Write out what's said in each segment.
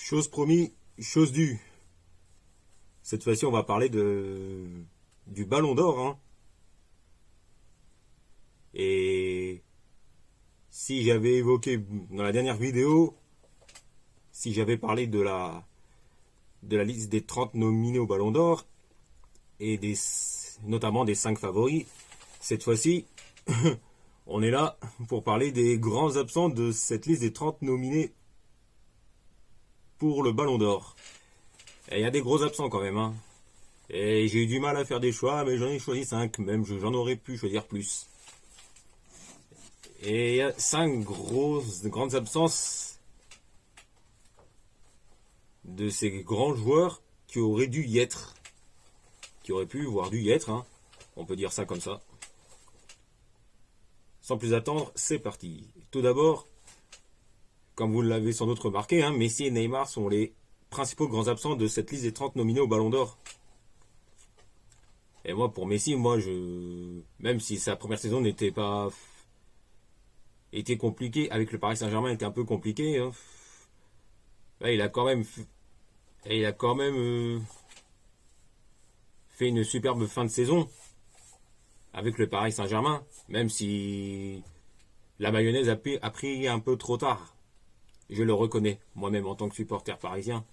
Chose promis, chose due. Cette fois-ci, on va parler du Ballon d'Or, hein. Et si j'avais évoqué dans la dernière vidéo, si j'avais parlé de la liste des 30 nominés au Ballon d'Or et notamment des 5 favoris, cette fois-ci, on est là pour parler des grands absents de cette liste des 30 nominés pour le Ballon d'Or. Et il y a des gros absents quand même, hein. Et j'ai eu du mal à faire des choix, mais j'en ai choisi 5, même j'en aurais pu choisir plus. Et il y a 5 grandes absences de ces grands joueurs qui auraient dû y être. Qui auraient pu, voire dû y être, hein. On peut dire ça comme ça. Sans plus attendre, c'est parti. Tout d'abord, comme vous l'avez sans doute remarqué, hein, Messi et Neymar sont les principaux grands absents de cette liste des 30 nominés au Ballon d'Or. Et moi, pour Messi, même si sa première saison était compliquée, avec le Paris Saint-Germain était un peu compliqué, hein, là, il a quand même fait une superbe fin de saison avec le Paris Saint-Germain, même si la mayonnaise a pris un peu trop tard. Je le reconnais, moi-même en tant que supporter parisien.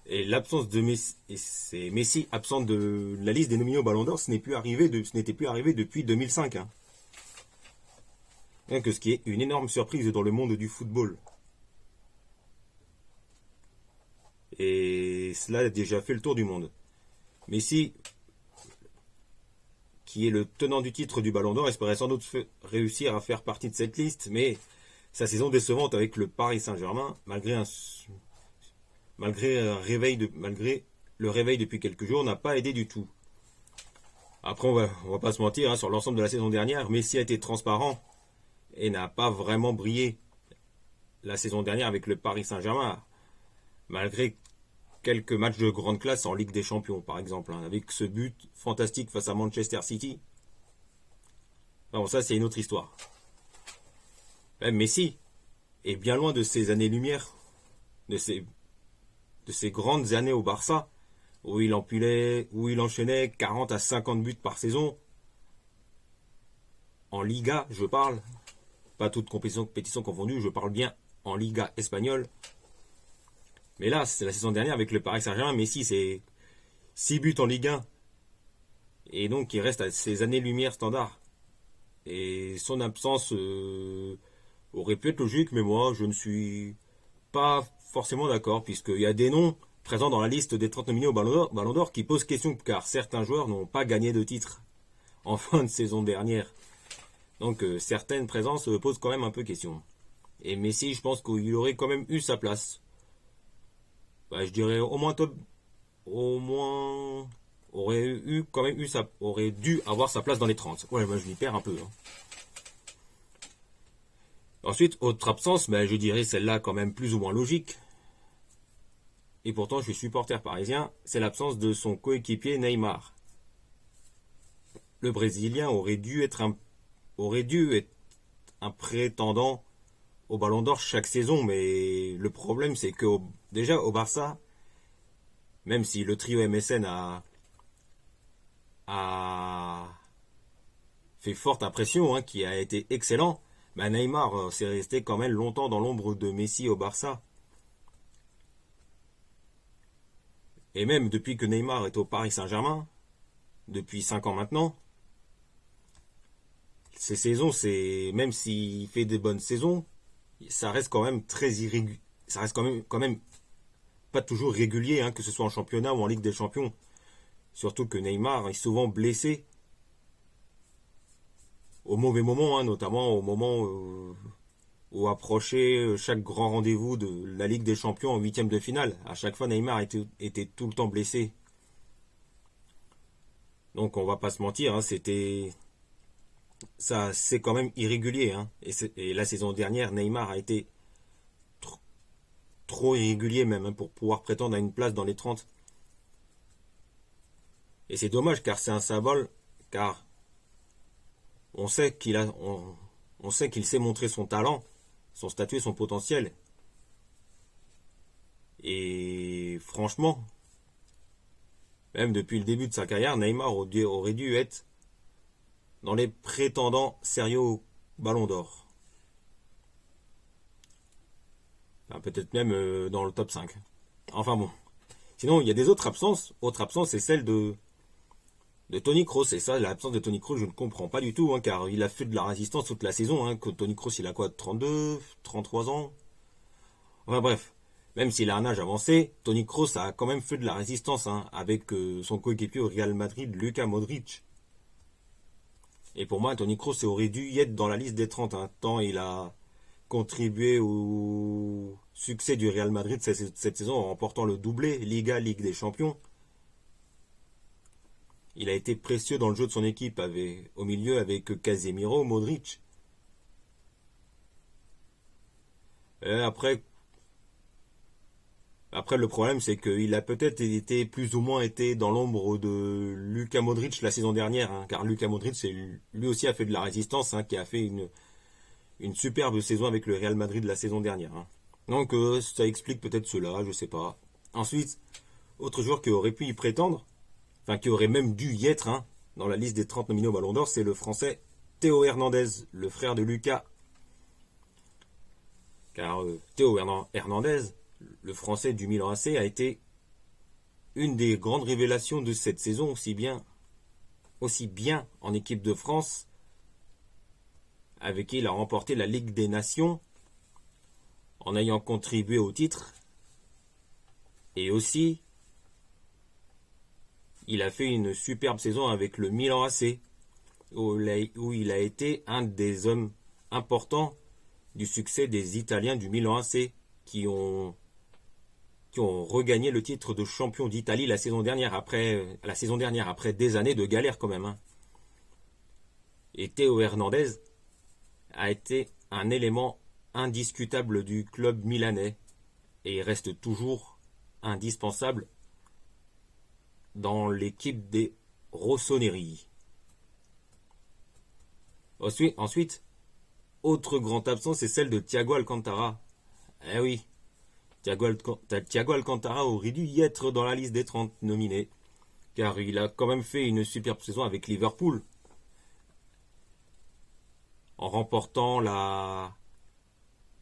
Et l'absence de Messi, et c'est Messi absent de la liste des nominés au Ballon d'Or, ce n'était plus arrivé depuis 2005. Hein. Rien que ce qui est une énorme surprise dans le monde du football. Et cela a déjà fait le tour du monde. Messi, qui est le tenant du titre du Ballon d'Or, espérait sans doute réussir à faire partie de cette liste, mais sa saison décevante avec le Paris Saint-Germain, malgré le réveil depuis quelques jours, n'a pas aidé du tout. Après, on va pas se mentir, hein, sur l'ensemble de la saison dernière, Messi a été transparent et n'a pas vraiment brillé la saison dernière avec le Paris Saint-Germain, malgré quelques matchs de grande classe en Ligue des Champions, par exemple, hein, avec ce but fantastique face à Manchester City. Bon, ça, c'est une autre histoire. Même Messi est bien loin de ces années-lumière, de ces grandes années au Barça, où il enchaînait 40 à 50 buts par saison. En Liga, je parle. Pas toute compétition confondue, je parle bien en Liga espagnole. Mais là, c'est la saison dernière avec le Paris Saint-Germain, Messi, c'est 6 buts en Ligue 1. Et donc, il reste à ses années-lumière standard. Et son absence aurait pu être logique, mais moi, je ne suis pas forcément d'accord, puisqu'il y a des noms présents dans la liste des 30 nominés au Ballon d'Or qui posent question, car certains joueurs n'ont pas gagné de titre en fin de saison dernière. Donc, certaines présences posent quand même un peu question. Et Messi, je pense qu'il aurait quand même eu sa place. Je dirais aurait dû avoir sa place dans les 30. Ouais, moi je m'y perds un peu. Hein. Ensuite, autre absence, je dirais celle-là quand même plus ou moins logique. Et pourtant, je suis supporter parisien, c'est l'absence de son coéquipier Neymar. Le Brésilien aurait dû être un prétendant au Ballon d'Or chaque saison, mais le problème c'est que déjà au Barça, même si le trio MSN a fait forte impression, hein, qui a été excellent, Neymar s'est resté quand même longtemps dans l'ombre de Messi au Barça. Et même depuis que Neymar est au Paris Saint-Germain, depuis 5 ans maintenant, ces saisons, même s'il fait des bonnes saisons, ça reste quand même très irrégulier. Ça reste quand même pas toujours régulier, hein, que ce soit en championnat ou en Ligue des Champions. Surtout que Neymar est souvent blessé au mauvais moment, hein, notamment au moment où approchait chaque grand rendez-vous de la Ligue des Champions en huitième de finale. À chaque fois, Neymar était tout le temps blessé. Donc on va pas se mentir, hein, c'est quand même irrégulier. Hein. Et la saison dernière, Neymar a été trop irrégulier même, hein, pour pouvoir prétendre à une place dans les 30. Et c'est dommage car c'est un symbole, car on sait qu'il sait montrer son talent, son statut et son potentiel. Et franchement, même depuis le début de sa carrière, Neymar aurait dû être dans les prétendants sérieux au Ballon d'Or. Enfin, peut-être même dans le top 5. Enfin bon. Sinon, il y a des autres absences. Autre absence, c'est celle de Toni Kroos. Et ça, l'absence de Toni Kroos, je ne comprends pas du tout, hein, car il a fait de la résistance toute la saison. Hein, que Toni Kroos, il a quoi, 32, 33 ans. Enfin bref, même s'il a un âge avancé, Toni Kroos a quand même fait de la résistance, hein, avec son coéquipier au Real Madrid, Luka Modric. Et pour moi, Toni Kroos aurait dû y être dans la liste des 30, hein, tant il a contribué au succès du Real Madrid cette saison en remportant le doublé Liga, Ligue des Champions. Il a été précieux dans le jeu de son équipe, au milieu avec Casemiro, Modric. Et après, le problème, c'est qu'il a peut-être été plus ou moins été dans l'ombre de Luka Modric la saison dernière, hein, car Luka Modric, lui aussi a fait de la résistance, hein, qui a fait une superbe saison avec le Real Madrid la saison dernière. Hein. Donc ça explique peut-être cela, je sais pas. Ensuite, autre joueur qui aurait pu y prétendre, enfin qui aurait même dû y être, hein, dans la liste des 30 nominés au Ballon d'Or, c'est le Français Théo Hernandez, le frère de Lucas. Car Théo Hernandez, le Français du Milan AC, a été une des grandes révélations de cette saison, aussi bien en équipe de France, avec qui il a remporté la Ligue des Nations, en ayant contribué au titre, et aussi il a fait une superbe saison avec le Milan AC, où il a été un des hommes importants du succès des Italiens du Milan AC, qui ont regagné le titre de champion d'Italie la saison dernière, après des années de galère quand même. Hein. Et Théo Hernandez a été un élément indiscutable du club milanais, et il reste toujours indispensable dans l'équipe des Rossoneri. Ensuite, autre grande absence, c'est celle de Thiago Alcantara. Eh oui, Thiago Alcantara aurait dû y être dans la liste des 30 nominés, car il a quand même fait une superbe saison avec Liverpool, en remportant la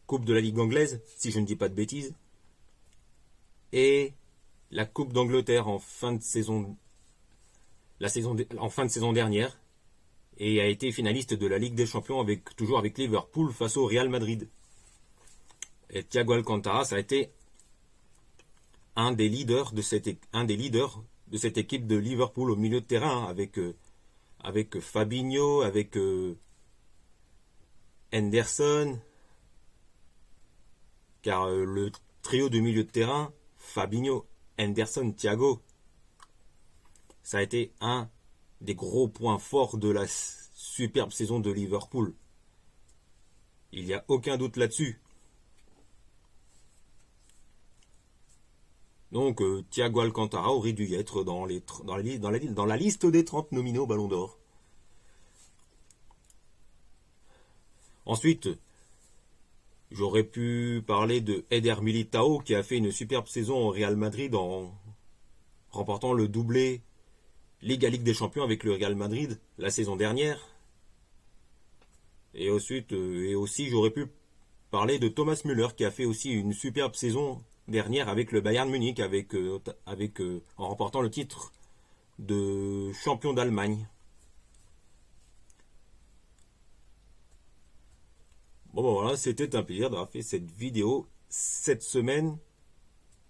Coupe de la Ligue anglaise, si je ne dis pas de bêtises, et la Coupe d'Angleterre en fin de saison dernière, et a été finaliste de la Ligue des Champions toujours avec Liverpool face au Real Madrid. Et Thiago Alcantara, ça a été un des leaders de cette équipe de Liverpool au milieu de terrain, avec Fabinho, avec Henderson, car le trio de milieu de terrain, Fabinho, Henderson, Thiago, ça a été un des gros points forts de la superbe saison de Liverpool. Il n'y a aucun doute là-dessus. Donc Thiago Alcantara aurait dû y être dans la liste des 30 nominés au Ballon d'Or. Ensuite, j'aurais pu parler de Eder Militao, qui a fait une superbe saison au Real Madrid en remportant le doublé Ligue des Champions avec le Real Madrid la saison dernière. Et aussi j'aurais pu parler de Thomas Müller, qui a fait aussi une superbe saison dernière avec le Bayern Munich, en remportant le titre de champion d'Allemagne. Bon ben voilà, c'était un plaisir d'avoir fait cette vidéo cette semaine,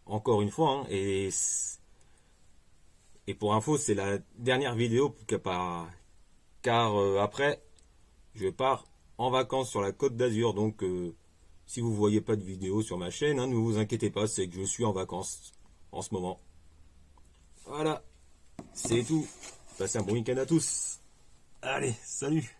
encore une fois, hein, et pour info, c'est la dernière vidéo, car après, je pars en vacances sur la Côte d'Azur, donc si vous ne voyez pas de vidéo sur ma chaîne, hein, ne vous inquiétez pas, c'est que je suis en vacances en ce moment. Voilà, c'est tout. Passez un bon week-end à tous. Allez, salut.